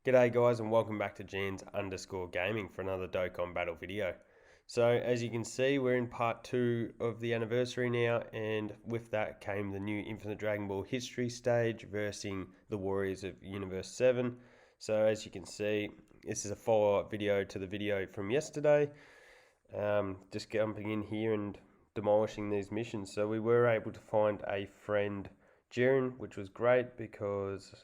G'day guys and welcome back to Jeans_gaming for another Dokkan battle video. So as you can see, we're in part 2 of the anniversary now, and with that came the new Infinite Dragon Ball history stage versing the Warriors of Universe 7. So as you can see, this is a follow-up video to the video from yesterday. Just jumping in here and demolishing these missions. So we were able to find a friend Jiren, which was great because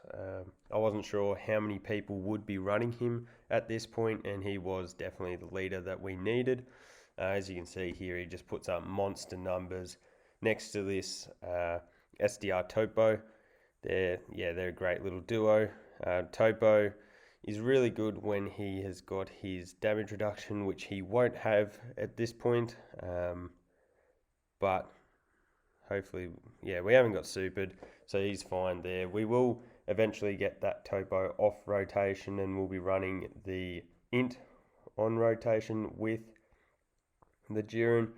I wasn't sure how many people would be running him at this point, and he was definitely the leader that we needed. As you can see here, he just puts up monster numbers next to this SDR Topo. They're a great little duo. Topo is really good when he has got his damage reduction, which he won't have at this point, but hopefully, yeah, we haven't got supered, so he's fine there. We will eventually get that Topo off rotation, and we'll be running the Int on rotation with the Jiren.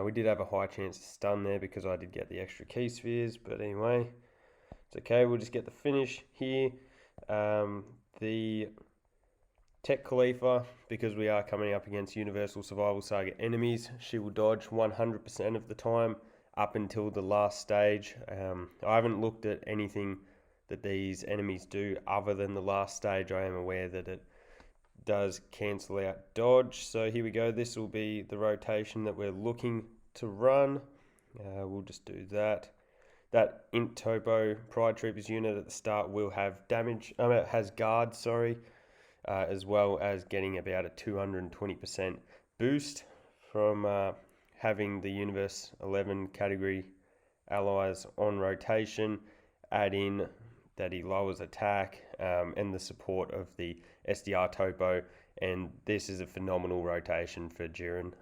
We did have a high chance to stun there because I did get the extra key spheres, but anyway, it's okay. We'll just get the finish here. The Tech Khalifa, because we are coming up against Universal Survival Saga enemies, she will dodge 100% of the time up until the last stage. I haven't looked at anything that these enemies do other than the last stage. I am aware that it does cancel out dodge. So here we go. This will be the rotation that we're looking to run. We'll just do that. That Int Topo Pride Troopers unit at the start will have damage. It has guard, sorry, as well as getting about a 220% boost from having the Universe 11 category allies on rotation. Add in that he lowers attack and the support of the SDR Topo, and this is a phenomenal rotation for Jiren.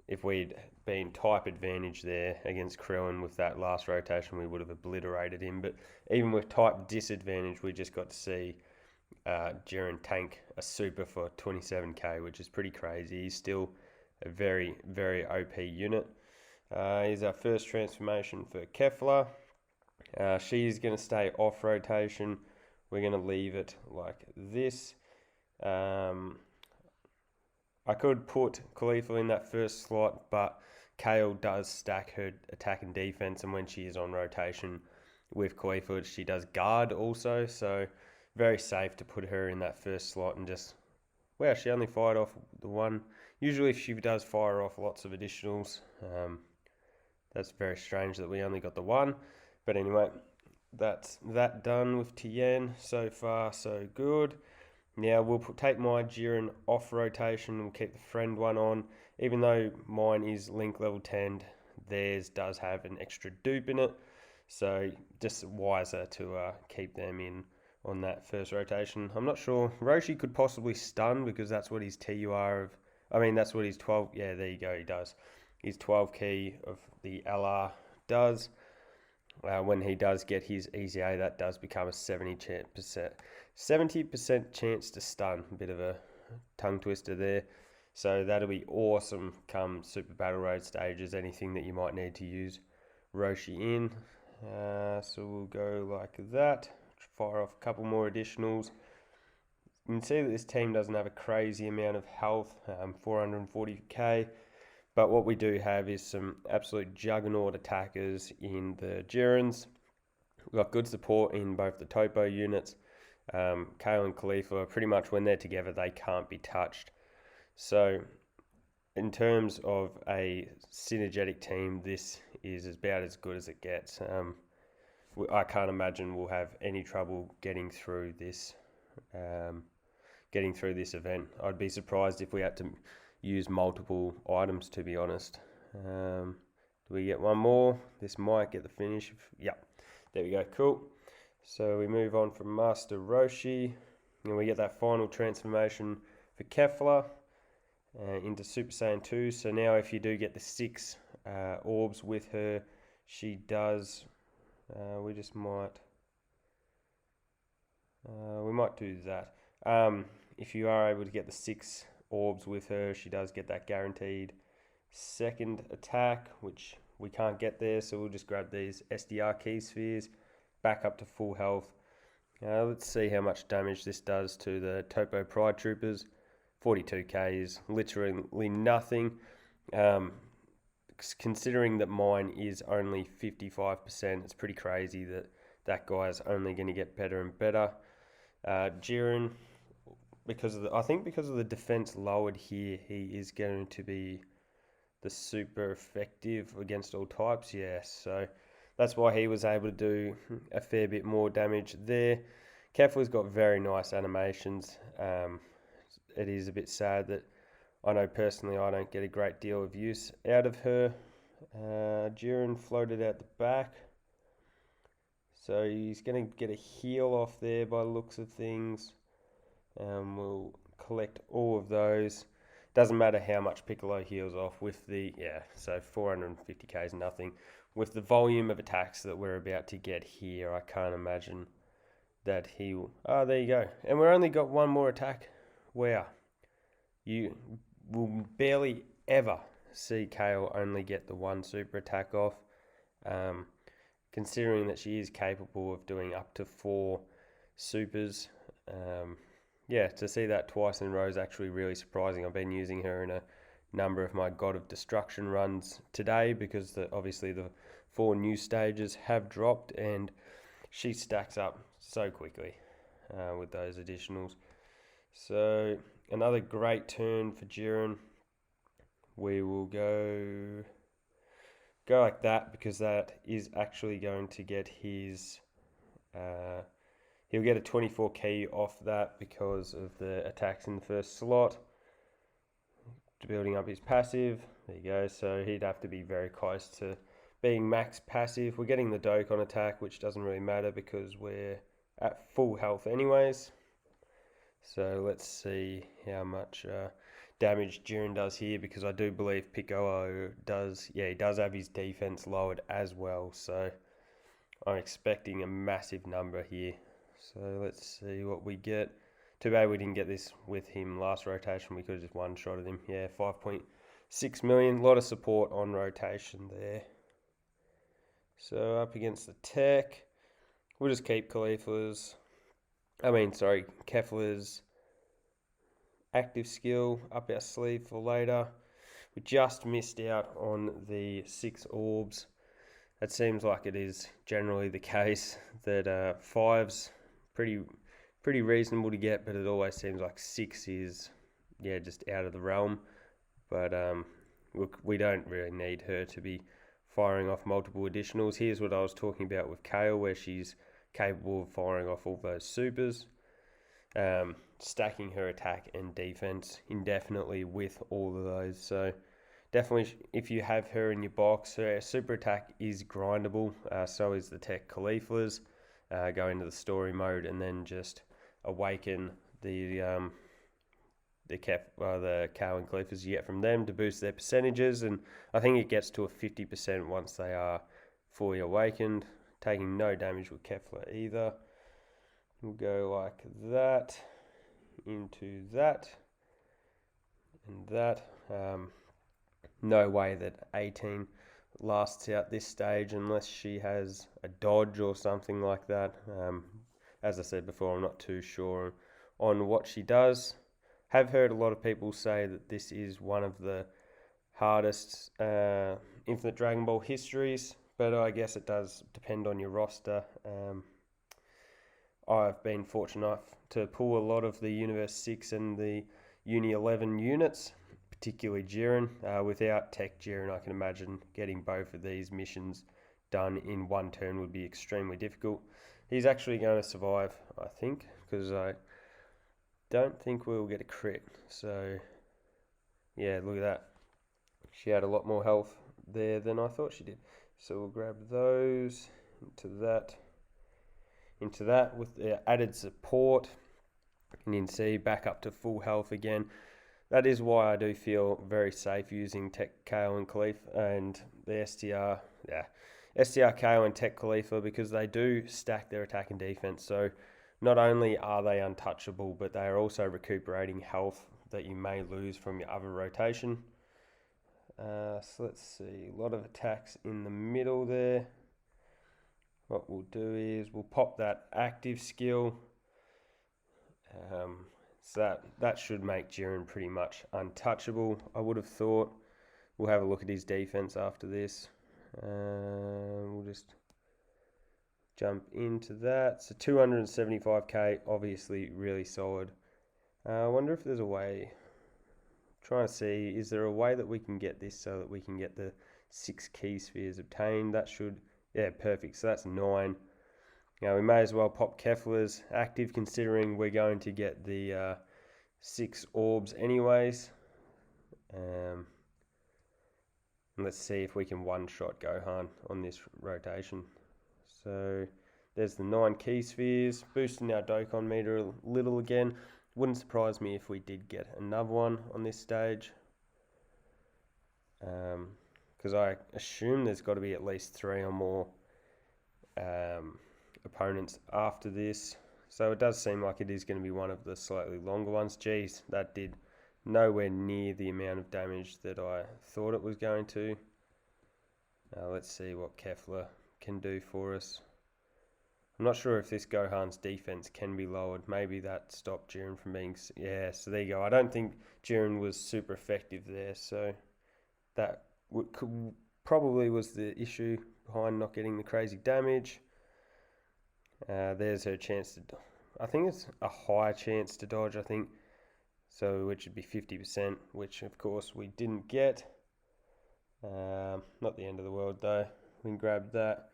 If we'd been type advantage there against Krillin with that last rotation, we would have obliterated him, but even with type disadvantage, we just got to see Jiren tank a super for 27k, which is pretty crazy. He's still a very, very OP unit. Here's our first transformation for Kefla. She's going to stay off rotation. We're going to leave it like this. I could put Khalifa in that first slot, but Kale does stack her attack and defense, and when she is on rotation with Khalifa, she does guard also, so very safe to put her in that first slot. And just, wow, she only fired off the one. Usually she does fire off lots of additionals. That's very strange that we only got the one. But anyway, that's that done with Tien. So far, so good. Now we'll take my Jiren off rotation. We'll keep the friend one on. Even though mine is link level 10, theirs does have an extra dupe in it. So just wiser to keep them in on that first rotation. I'm not sure. Roshi could possibly stun because that's what his TUR of... I mean, that's what his 12... Yeah, there you go, he does. His 12 key of the LR does. When he does get his EZA, that does become a 70% chance to stun. A bit of a tongue twister there. So that'll be awesome come Super Battle Road stages, anything that you might need to use Roshi in. So we'll go like that. Fire off a couple more additionals. You can see that this team doesn't have a crazy amount of health, 440k. But what we do have is some absolute juggernaut attackers in the Jirens. We've got good support in both the Topo units. Kale and Khalifa, pretty much when they're together, they can't be touched. So in terms of a synergetic team, this is about as good as it gets. I can't imagine we'll have any trouble getting through this event. I'd be surprised if we had to use multiple items, to be honest. Do we get one more? This might get the finish. Yep, there we go, cool. So we move on from Master Roshi, and we get that final transformation for Kefla into Super Saiyan 2. So now if you do get the 6 orbs with her, she does... we might do that. If you are able to get the 6 orbs with her, she does get that guaranteed second attack, which we can't get there, so we'll just grab these SDR key spheres back up to full health, Let's see how much damage this does to the Topo Pride Troopers. 42k is literally nothing. Considering that mine is only 55%, it's pretty crazy that that guy's only going to get better and better. Jiren, I think because of the defense lowered here, he is going to be the super effective against all types. Yeah, so that's why he was able to do a fair bit more damage there. Kefla's got very nice animations. It is a bit sad that I know personally I don't get a great deal of use out of her. Jiren floated out the back. So he's going to get a heal off there by the looks of things. We'll collect all of those. Doesn't matter how much Piccolo heals off with the, so 450k is nothing. With the volume of attacks that we're about to get here, I can't imagine that he will. Oh, there you go. And we've only got one more attack. Wow. You will barely ever see Kale only get the one super attack off. Considering that she is capable of doing up to 4 supers. To see that twice in a row is actually really surprising. I've been using her in a number of my God of Destruction runs today because obviously the 4 new stages have dropped and she stacks up so quickly with those additionals. So another great turn for Jiren. We will go like that because that is actually going to get his... he'll get a 24 key off that because of the attacks in the first slot. Building up his passive. There you go. So he'd have to be very close to being max passive. We're getting the Dokkan attack, which doesn't really matter because we're at full health anyways. So let's see how much damage Jiren does here because I do believe Piccolo does, he does have his defense lowered as well. So I'm expecting a massive number here. So let's see what we get. Too bad we didn't get this with him last rotation. We could have just one-shotted him. 5.6 million. A lot of support on rotation there. So up against the tech. We'll just keep Kefla's active skill up our sleeve for later. We just missed out on the 6 orbs. It seems like it is generally the case that 5's pretty reasonable to get, but it always seems like 6 is just out of the realm. But we don't really need her to be firing off multiple additionals. Here's what I was talking about with Kale, where she's capable of firing off all those supers, stacking her attack and defense indefinitely with all of those. So definitely, if you have her in your box, her super attack is grindable. So is the tech Khalifa's. Go into the story mode and then just awaken the Cow and Khalifa's you get from them to boost their percentages, and I think it gets to a 50% once they are fully awakened, taking no damage with Kefla either. We'll go like that, into that, and that. No way that 18 lasts out this stage unless she has a dodge or something like that. As I said before, I'm not too sure on what she does. Have heard a lot of people say that this is one of the hardest Infinite Dragon Ball histories, but I guess it does depend on your roster. I've been fortunate enough to pull a lot of the Universe 6 and the Uni 11 units, particularly Jiren. Without Tech Jiren, I can imagine getting both of these missions done in one turn would be extremely difficult. He's actually going to survive, I think, because I don't think we'll get a crit. So, yeah, look at that. She had a lot more health there than I thought she did. So we'll grab those into that with the added support. And you can see back up to full health again. That is why I do feel very safe using Tech Kale and Khalifa and the STR. STR Kale and Tech Khalifa, because they do stack their attack and defense. So not only are they untouchable, but they are also recuperating health that you may lose from your other rotation. So let's see, a lot of attacks in the middle there. what we'll do is we'll pop that active skill. So that should make Jiren pretty much untouchable, I would have thought. We'll have a look at his defense after this. We'll just jump into that. So 275k, obviously really solid. I wonder if there's a way. Trying to see, is there a way that we can get this so that we can get the 6 key spheres obtained? That should, yeah, perfect. So that's 9. Now we may as well pop Kefla's active, considering we're going to get the 6 orbs anyways. And let's see if we can one-shot Gohan on this rotation. So there's the 9 key spheres, boosting our Dokkan meter a little again. Wouldn't surprise me if we did get another one on this stage. Because I assume there's got to be at least 3 or more opponents after this. So it does seem like it is going to be one of the slightly longer ones. Geez, that did nowhere near the amount of damage that I thought it was going to. Let's see what Kefla can do for us. I'm not sure if this Gohan's defense can be lowered. Maybe that stopped Jiren from being... Yeah, so there you go. I don't think Jiren was super effective there. So that probably was the issue behind not getting the crazy damage. There's her chance to... I think it's a high chance to dodge, I think. So which would be 50%, which of course we didn't get. Not the end of the world though. We can grab that.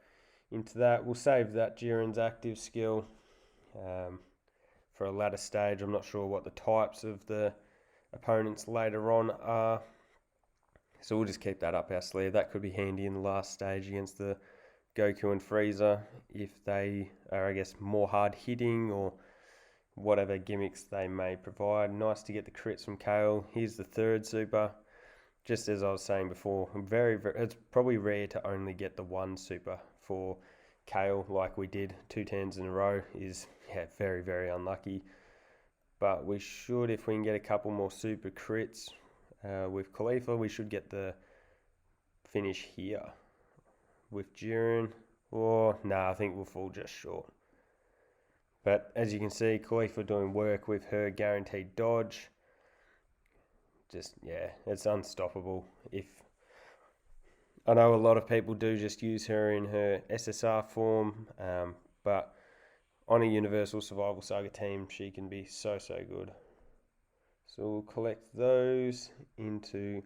Into that, we'll save that Jiren's active skill for a latter stage. I'm not sure what the types of the opponents later on are, so we'll just keep that up our sleeve. That could be handy in the last stage against the Goku and Frieza if they are, I guess, more hard hitting or whatever gimmicks they may provide. Nice to get the crits from Kale. Here's the 3rd super. Just as I was saying before, it's probably rare to only get the 1 super for Kale like we did 2 10s in a row. Is very, very unlucky. But we should, if we can get a couple more super crits with Khalifa, we should get the finish here. With Jiren, I think we'll fall just short. But as you can see, Khalifa doing work with her guaranteed dodge. Just, yeah, it's unstoppable. I know a lot of people do just use her in her SSR form, but on a Universal Survival Saga team, she can be so, so good. So we'll collect those into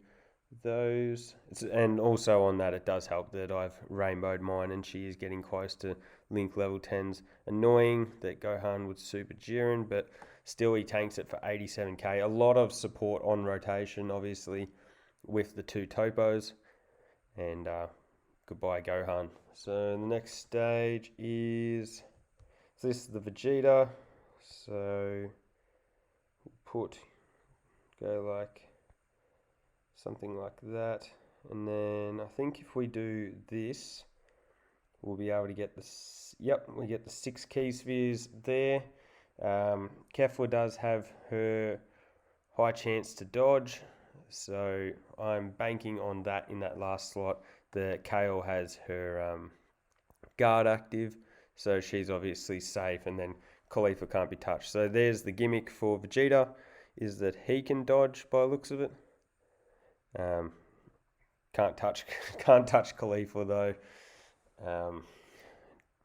those. And also on that, it does help that I've rainbowed mine and she is getting close to Link level 10s. Annoying that Gohan would super Jiren, but still he tanks it for 87k. A lot of support on rotation, obviously, with the 2 topos. And goodbye Gohan. So the next stage is... So this is the Vegeta. So we'll go like something like that. And then I think if we do this, we'll be able to get this. Yep, we get the 6 key spheres there. Kefla does have her high chance to dodge, so I'm banking on that in that last slot. The Kale has her guard active, so she's obviously safe, and then Khalifa can't be touched. So there's the gimmick for Vegeta, is that he can dodge by looks of it. Can't touch Khalifa though.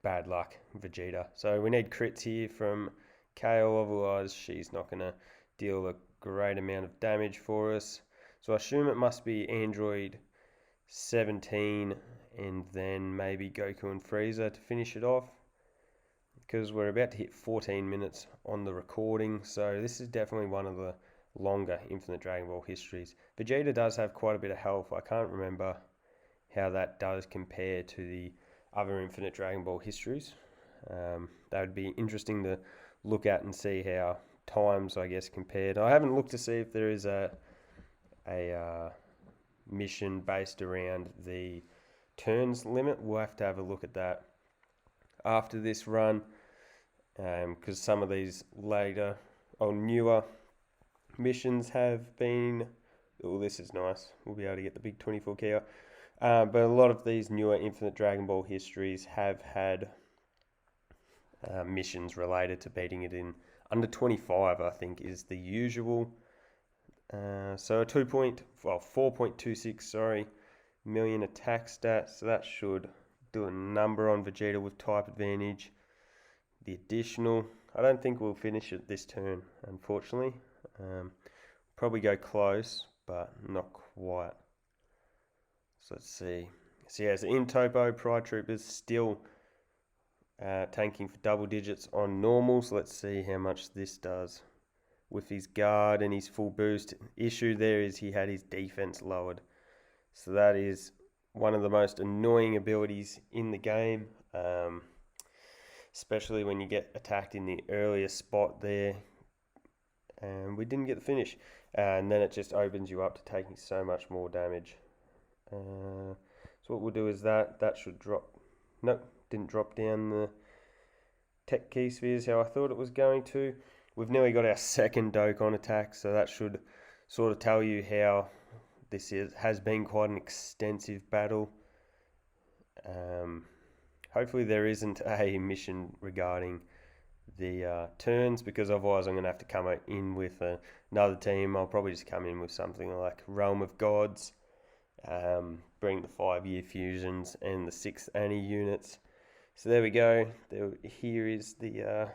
Bad luck, Vegeta. So we need crits here from Kale, otherwise she's not going to deal a great amount of damage for us. So I assume it must be Android 17 and then maybe Goku and Frieza to finish it off, because we're about to hit 14 minutes on the recording, so this is definitely one of the longer Infinite Dragon Ball histories. Vegeta does have quite a bit of health. I can't remember how that does compare to the other Infinite Dragon Ball histories. That would be interesting to look at and see how times, I guess, compared. I haven't looked to see if there is a mission based around the turns limit. We'll have to have a look at that after this run, because some of these later or newer missions have been... Oh, this is nice. We'll be able to get the big 24 key. But a lot of these newer Infinite Dragon Ball histories have had missions related to beating it in under 25, I think, is the usual. So a 4.26, million attack stat. So that should do a number on Vegeta with type advantage. The additional, I don't think we'll finish it this turn, unfortunately. Probably go close, but not quite. So let's see. So yeah, so in Topo, Pride Troopers still tanking for double digits on normal. So let's see how much this does. With his guard and his full boost, issue there is he had his defense lowered. So that is one of the most annoying abilities in the game. Especially when you get attacked in the earlier spot there. And we didn't get the finish. And then it just opens you up to taking so much more damage. So what we'll do is that should drop. Nope, didn't drop down the tech key spheres how I thought it was going to. We've nearly got our second Dokkan attack, so that should sort of tell you how this has been quite an extensive battle. Hopefully there isn't a mission regarding the turns, because otherwise I'm going to have to come in with another team. I'll probably just come in with something like Realm of Gods, bring the 5-year fusions and the 6th Annie units. So there we go. Here is the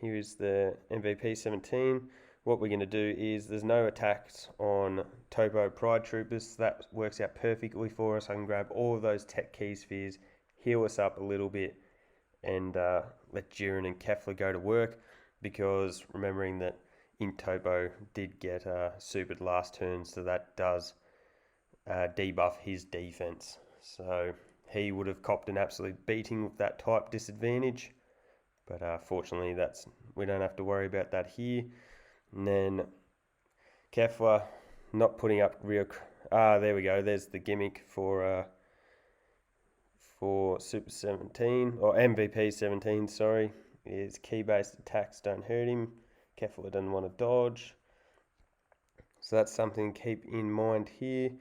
MVP 17. What we're going to do is, there's no attacks on Topo Pride Troopers, so that works out perfectly for us. I can grab all of those tech key spheres, heal us up a little bit, and let Jiren and Kefla go to work, because remembering that in Topo did get supered last turn, so that does debuff his defense. So he would have copped an absolute beating with that type disadvantage, but fortunately we don't have to worry about that here. And then Kefla not putting up real. There we go. There's the gimmick for Super 17 or MVP 17. Sorry, is key-based attacks don't hurt him. Kefla doesn't want to dodge, so that's something to keep in mind here.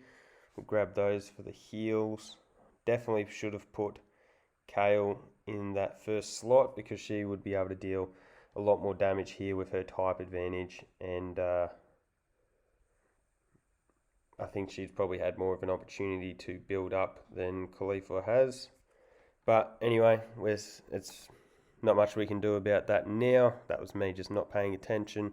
We'll grab those for the heals. Definitely should have put Kale in that first slot, because she would be able to deal a lot more damage here with her type advantage, and I think she's probably had more of an opportunity to build up than Khalifa has. But anyway, it's not much we can do about that now. That was me just not paying attention,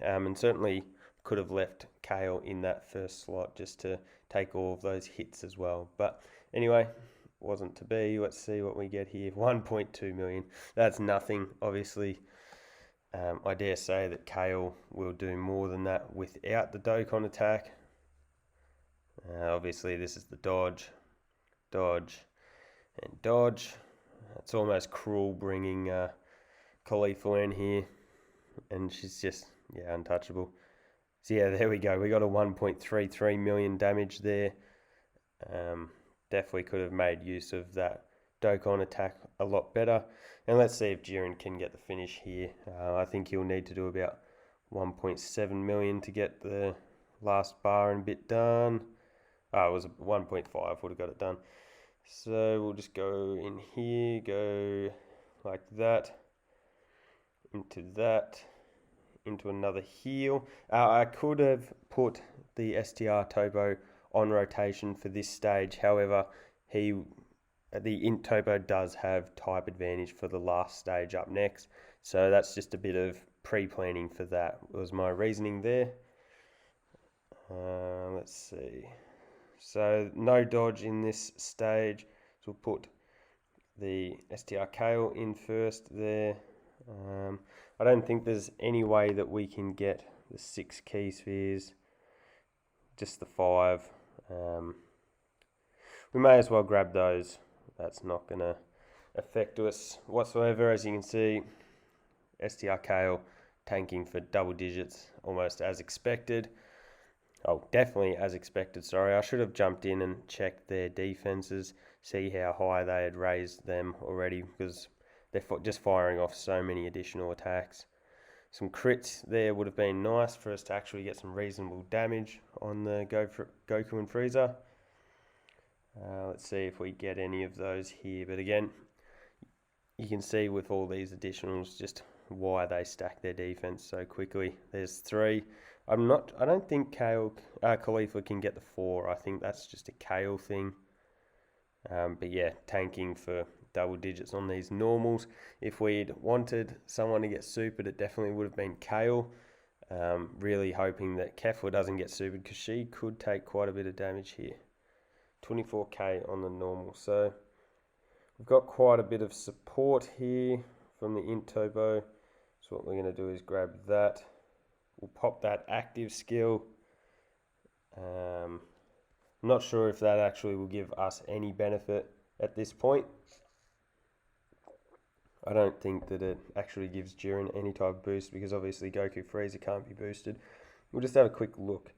and certainly could have left Kale in that first slot just to take all of those hits as well. But anyway, wasn't to be. Let's see what we get here. 1.2 million. That's nothing, obviously. I dare say that Kale will do more than that without the Dokkan attack. Obviously, this is the dodge, and dodge. It's almost cruel bringing Khalifa in here, and she's just, untouchable. So yeah, there we go. We got a 1.33 million damage there. Definitely could have made use of that Dokkan attack a lot better. And let's see if Jiren can get the finish here. I think he'll need to do about 1.7 million to get the last bar and bit done. It was 1.5 would have got it done. So we'll just go in here, go like that, into another heal. I could have put the STR Topo on rotation for this stage. However, the Int Topo does have type advantage for the last stage up next. So that's just a bit of pre-planning for that, was my reasoning there. Let's see. So no dodge in this stage. So we'll put the STR Kale in first there. I don't think there's any way that we can get the 6 key spheres, just the 5. We may as well grab those. That's not going to affect us whatsoever. As you can see, STR Kale tanking for double digits, almost as expected. Oh, definitely as expected, sorry. I should have jumped in and checked their defenses, see how high they had raised them already, because they're just firing off so many additional attacks. some crits there would have been nice for us to actually get some reasonable damage on the Goku and Frieza. Let's see if we get any of those here. But again, you can see with all these additionals just why they stack their defense so quickly. There's 3. I don't think Khalifa can get the 4. I think that's just a Kale thing. But yeah, tanking for double digits on these normals. If we'd wanted someone to get supered, it definitely would have been Kale. Really hoping that Kefla doesn't get supered because she could take quite a bit of damage here. 24k on the normal. So we've got quite a bit of support here from the int turbo. So what we're going to do is grab that. We'll pop that active skill. I'm not sure if that actually will give us any benefit at this point. I don't think that it actually gives Jiren any type of boost because obviously Goku Frieza can't be boosted. We'll just have a quick look.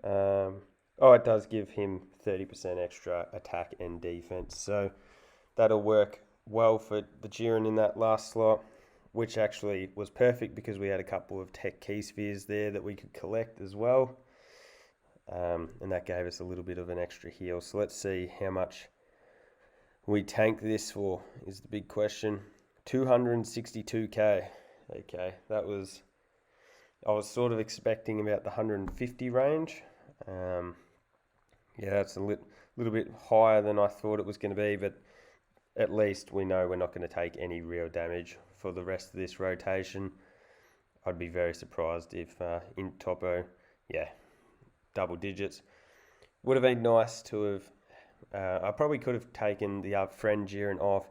Oh, it does give him 30% extra attack and defense. So that'll work well for the Jiren in that last slot, which actually was perfect because we had a couple of tech key spheres there that we could collect as well. And that gave us a little bit of an extra heal. So let's see how much we tank this for is the big question. 262k. Okay, I was sort of expecting about the 150 range. Yeah, that's a little bit higher than I thought it was going to be, but at least we know we're not going to take any real damage for the rest of this rotation. I'd be very surprised if in Topo, yeah, double digits. Would have been nice to have, I probably could have taken the friend Jiren off,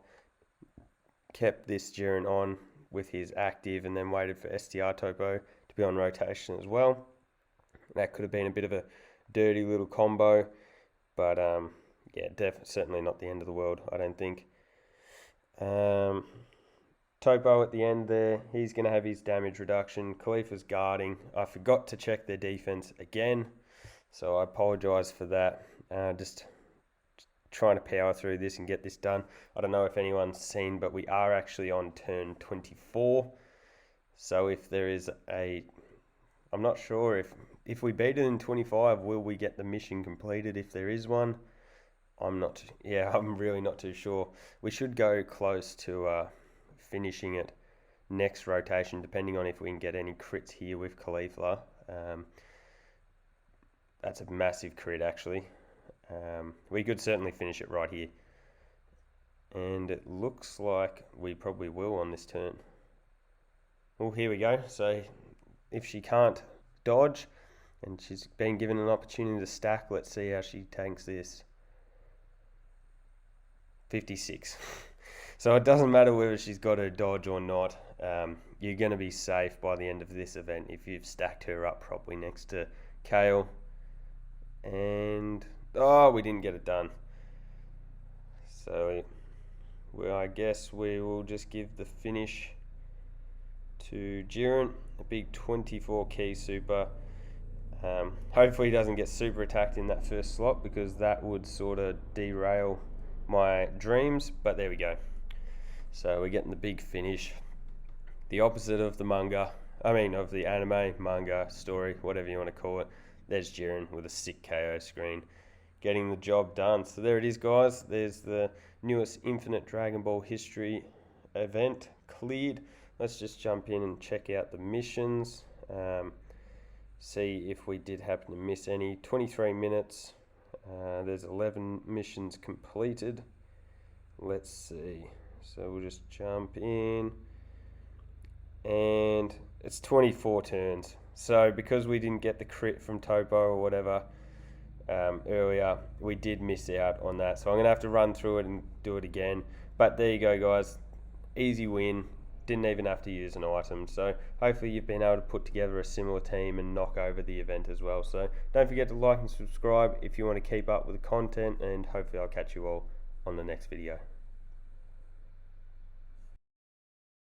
kept this Jiren on with his active and then waited for STR Topo to be on rotation as well. That could have been a bit of a dirty little combo, but yeah, certainly not the end of the world, I don't think. Topo at the end there, he's going to have his damage reduction. Khalifa's guarding. I forgot to check their defense again, so I apologize for that. Just trying to power through this and get this done. I don't know if anyone's seen, but we are actually on turn 24. So if there is I'm not sure if we beat it in 25, will we get the mission completed if there is one? I'm really not too sure. We should go close to finishing it next rotation, depending on if we can get any crits here with Khalifa. That's a massive crit actually. We could certainly finish it right here. And it looks like we probably will on this turn. Well, here we go. So if she can't dodge and she's been given an opportunity to stack, let's see how she tanks this. 56. So it doesn't matter whether she's got her dodge or not. You're going to be safe by the end of this event if you've stacked her up properly next to Kale. And oh, we didn't get it done. So I guess we will just give the finish to Jiren, a big 24 key super. Hopefully he doesn't get super attacked in that first slot because that would sort of derail my dreams, but there we go. So we're getting the big finish. The opposite of the of the anime, manga, story, whatever you want to call it. There's Jiren with a sick KO screen, getting the job done. So there it is, guys. There's the newest Infinite Dragon Ball History event cleared. Let's just jump in and check out the missions. See if we did happen to miss any. 23 minutes. There's 11 missions completed. Let's see. So we'll just jump in. And it's 24 turns. So because we didn't get the crit from Topo or whatever earlier, we did miss out on that. So I'm going to have to run through it and do it again. But there you go, guys. Easy win. Didn't even have to use an item. So hopefully you've been able to put together a similar team and knock over the event as well. So don't forget to like and subscribe if you want to keep up with the content, and hopefully I'll catch you all on the next video.